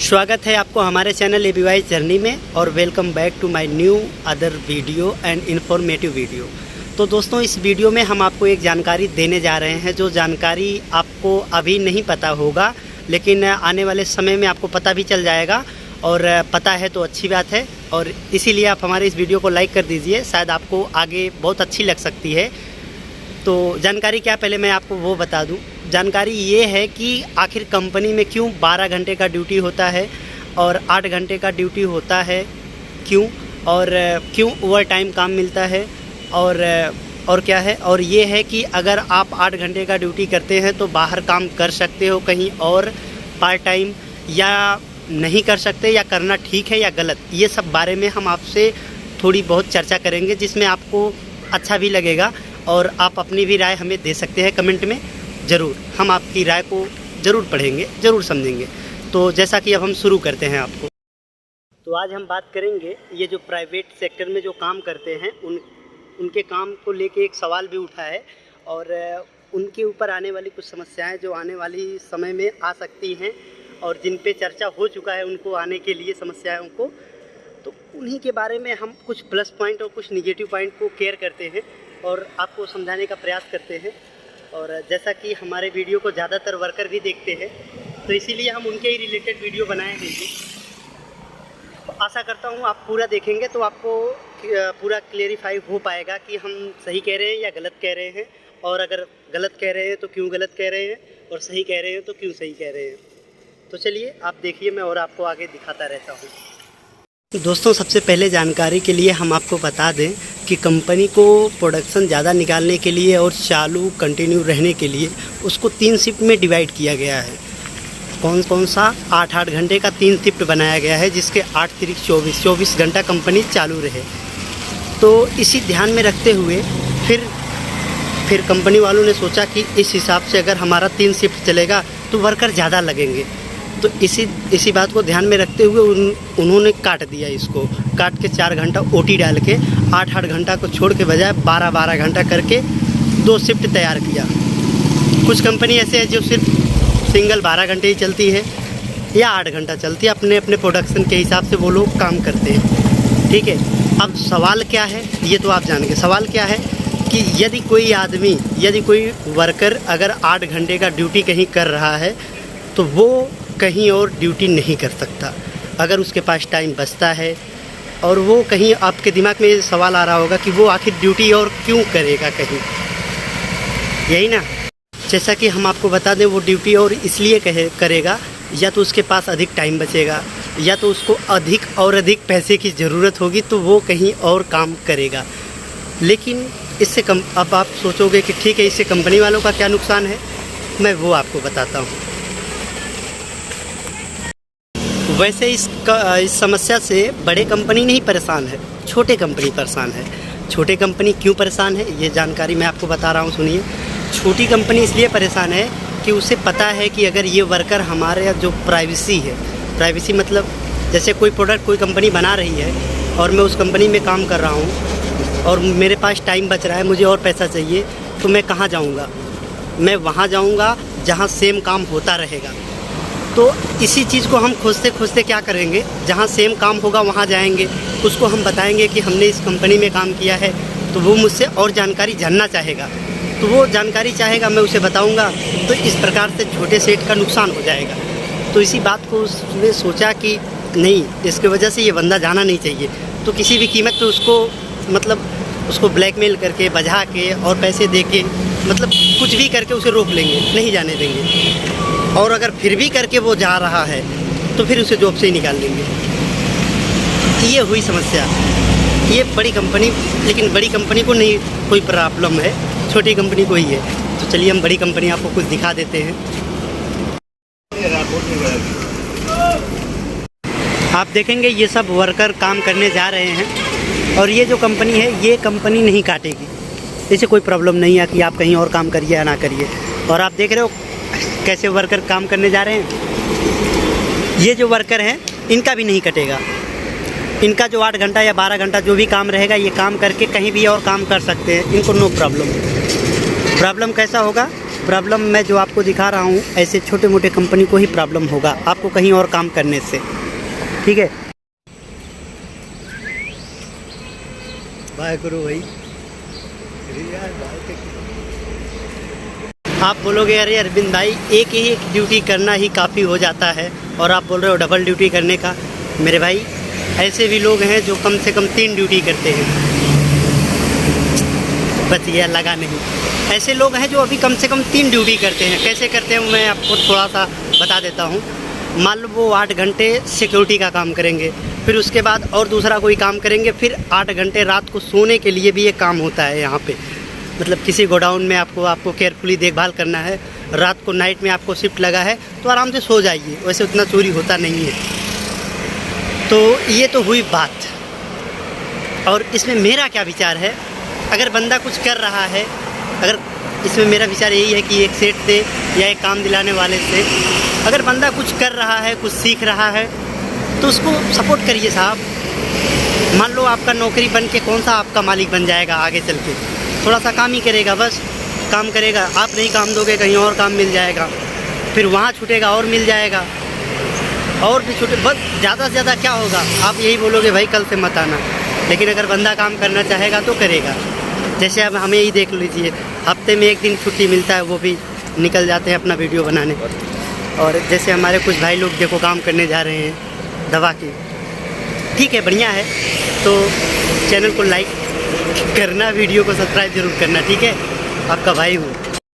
स्वागत है आपको हमारे चैनल ABY जर्नी में और welcome back to my new other video and informative video. तो दोस्तों, इस वीडियो में हम आपको एक जानकारी देने जा रहे हैं जो जानकारी आपको अभी नहीं पता होगा, लेकिन आने वाले समय में आपको पता भी चल जाएगा। और पता है तो अच्छी बात है, और इसीलिए आप हमारे इस वीडियो को लाइक कर दीजिए, शायद आपको आगे बहुत अच्छी लग सकती है। तो जानकारी क्या, पहले मैं आपको वो बता दूं। जानकारी ये है कि आखिर कंपनी में क्यों 12 घंटे का ड्यूटी होता है और 8 घंटे का ड्यूटी होता है, क्यों, और क्यों ओवर टाइम काम मिलता है, और क्या है। और ये है कि अगर आप 8 घंटे का ड्यूटी करते हैं तो बाहर काम कर सकते हो कहीं और पार्ट टाइम, या नहीं कर सकते, या करना ठीक है या गलत, ये सब बारे में हम आपसे थोड़ी बहुत चर्चा करेंगे, जिसमें आपको अच्छा भी लगेगा और आप अपनी भी राय हमें दे सकते हैं कमेंट में। ज़रूर हम आपकी राय को ज़रूर पढ़ेंगे, ज़रूर समझेंगे। तो जैसा कि अब हम शुरू करते हैं आपको। तो आज हम बात करेंगे ये जो प्राइवेट सेक्टर में जो काम करते हैं उनके काम को लेके एक सवाल भी उठा है, और उनके ऊपर आने वाली कुछ समस्याएं जो आने वाली समय में आ सकती हैं और जिन पे चर्चा हो चुका है उनको आने के लिए समस्याओं को, तो उन्हीं के बारे में हम कुछ प्लस पॉइंट और कुछ निगेटिव पॉइंट को केयर करते हैं और आपको समझाने का प्रयास करते हैं। और जैसा कि हमारे वीडियो को ज़्यादातर वर्कर भी देखते हैं, तो इसीलिए हम उनके ही रिलेटेड वीडियो बनाए हैं। तो आशा करता हूँ आप पूरा देखेंगे तो आपको पूरा क्लेरिफाई हो पाएगा कि हम सही कह रहे हैं या गलत कह रहे हैं, और अगर गलत कह रहे हैं तो क्यों गलत कह रहे हैं, और सही कह रहे हैं तो क्यों सही कह रहे हैं। तो चलिए आप देखिए, मैं और आपको आगे दिखाता रहता हूँ। दोस्तों, सबसे पहले जानकारी के लिए हम आपको बता दें कि कंपनी को प्रोडक्शन ज़्यादा निकालने के लिए और चालू कंटिन्यू रहने के लिए उसको 3 शिफ्ट में डिवाइड किया गया है। कौन सा 8-8 घंटे का 3 शिफ्ट बनाया गया है, जिसके 8 तिरिक 24 घंटा कंपनी चालू रहे। तो इसी ध्यान में रखते हुए फिर कंपनी वालों ने सोचा कि इस हिसाब से अगर हमारा 3 शिफ्ट चलेगा तो वर्कर ज़्यादा लगेंगे। तो इसी बात को ध्यान में रखते हुए उन्होंने काट दिया, इसको काट के 4 घंटा OT डाल के 8-8 घंटा को छोड़ के बजाय 12-12 घंटा करके 2 शिफ्ट तैयार किया। कुछ कंपनी ऐसे है जो सिर्फ सिंगल 12 घंटे ही चलती है या 8 घंटा चलती है, अपने अपने प्रोडक्शन के हिसाब से वो लोग काम करते हैं। ठीक है, अब सवाल क्या है ये तो आप जानेंगे। सवाल क्या है कि यदि कोई वर्कर अगर 8 घंटे का ड्यूटी कहीं कर रहा है तो वो कहीं और ड्यूटी नहीं कर सकता अगर उसके पास टाइम बचता है। और वो कहीं आपके दिमाग में ये सवाल आ रहा होगा कि वो आखिर ड्यूटी और क्यों करेगा कहीं, यही ना। जैसा कि हम आपको बता दें, वो ड्यूटी और इसलिए करेगा, या तो उसके पास अधिक टाइम बचेगा, या तो उसको अधिक पैसे की ज़रूरत होगी तो वो कहीं और काम करेगा। लेकिन इससे अब आप सोचोगे कि ठीक है, इससे कंपनी वालों का क्या नुकसान है, मैं वो आपको बताता हूँ। वैसे इस समस्या से बड़े कंपनी नहीं परेशान है, छोटे कंपनी परेशान है। छोटे कंपनी क्यों परेशान है ये जानकारी मैं आपको बता रहा हूँ, सुनिए। छोटी कंपनी इसलिए परेशान है कि उसे पता है कि अगर ये वर्कर हमारे जो प्राइवेसी मतलब जैसे कोई प्रोडक्ट कोई कंपनी बना रही है और मैं उस कंपनी में काम कर रहा हूँ और मेरे पास टाइम बच रहा है, मुझे और पैसा चाहिए, तो मैं कहाँ जाऊँगा? मैं वहाँ जाऊँगा जहाँ सेम काम होता रहेगा। तो इसी चीज़ को हम खोजते क्या करेंगे, जहाँ सेम काम होगा वहाँ जाएंगे, उसको हम बताएंगे कि हमने इस कंपनी में काम किया है, तो वो मुझसे और जानकारी जानना चाहेगा, तो वो जानकारी चाहेगा, मैं उसे बताऊंगा, तो इस प्रकार से छोटे सेठ का नुकसान हो जाएगा। तो इसी बात को उसने सोचा कि नहीं, इसकी वजह से ये बंदा जाना नहीं चाहिए, तो किसी भी कीमत पे उसको ब्लैकमेल करके, बजा के और पैसे दे के, मतलब कुछ भी करके उसे रोक लेंगे, नहीं जाने देंगे। और अगर फिर भी करके वो जा रहा है तो फिर उसे जॉब से ही निकाल देंगे। ये हुई समस्या। ये बड़ी कंपनी, लेकिन बड़ी कंपनी को नहीं कोई प्रॉब्लम है, छोटी कंपनी को ही है। तो चलिए हम बड़ी कंपनी आपको कुछ दिखा देते हैं। आप देखेंगे ये सब वर्कर काम करने जा रहे हैं, और ये जो कंपनी है ये कंपनी नहीं काटेगी, इसे कोई प्रॉब्लम नहीं है कि आप कहीं और काम करिए या ना करिए। और आप देख रहे हो कैसे वर्कर काम करने जा रहे हैं। ये जो वर्कर हैं इनका भी नहीं कटेगा, इनका जो 8 घंटा या 12 घंटा जो भी काम रहेगा, ये काम करके कहीं भी और काम कर सकते हैं, इनको नो प्रॉब्लम। प्रॉब्लम कैसा होगा, प्रॉब्लम मैं जो आपको दिखा रहा हूँ, ऐसे छोटे मोटे कंपनी को ही प्रॉब्लम होगा, आपको कहीं और काम करने से। ठीक है, बाय करो भाई। आप बोलोगे अरे अरविंद भाई एक ही एक ड्यूटी करना ही काफ़ी हो जाता है और आप बोल रहे हो डबल ड्यूटी करने का। मेरे भाई ऐसे भी लोग हैं जो कम से कम 3 ड्यूटी करते हैं। बच गया, लगा नहीं। ऐसे लोग हैं जो अभी कम से कम 3 ड्यूटी करते हैं। कैसे करते हैं मैं आपको थोड़ा सा बता देता हूँ। मान लो वो 8 घंटे सिक्योरिटी का काम करेंगे, फिर उसके बाद और दूसरा कोई काम करेंगे, फिर 8 घंटे रात को सोने के लिए भी ये काम होता है यहाँ पे। मतलब किसी गोडाउन में आपको केयरफुली देखभाल करना है, रात को नाइट में आपको शिफ्ट लगा है तो आराम से सो जाइए, वैसे उतना चोरी होता नहीं है। तो ये तो हुई बात। और इसमें मेरा क्या विचार है, अगर बंदा कुछ कर रहा है, अगर इसमें मेरा विचार यही है कि एक सेठ से या एक काम दिलाने वाले से अगर बंदा कुछ कर रहा है, कुछ सीख रहा है तो उसको सपोर्ट करिए साहब। मान लो आपका नौकरी बन के कौन सा आपका मालिक बन जाएगा आगे चल के, थोड़ा सा काम ही करेगा, बस काम करेगा। आप नहीं काम दोगे कहीं और काम मिल जाएगा, फिर वहाँ छूटेगा और मिल जाएगा, और भी छूटे। बस ज़्यादा से ज़्यादा क्या होगा, आप यही बोलोगे भाई कल से मत आना। लेकिन अगर बंदा काम करना चाहेगा तो करेगा। जैसे अब हमें ही देख लीजिए, हफ्ते में 1 दिन छुट्टी मिलता है, वो भी निकल जाते हैं अपना वीडियो बनाने। और जैसे हमारे कुछ भाई लोग देखो काम करने जा रहे हैं दवा की। ठीक है, बढ़िया है। तो चैनल को लाइक करना, वीडियो को सब्सक्राइब जरूर करना। ठीक है, आपका भाई हूँ।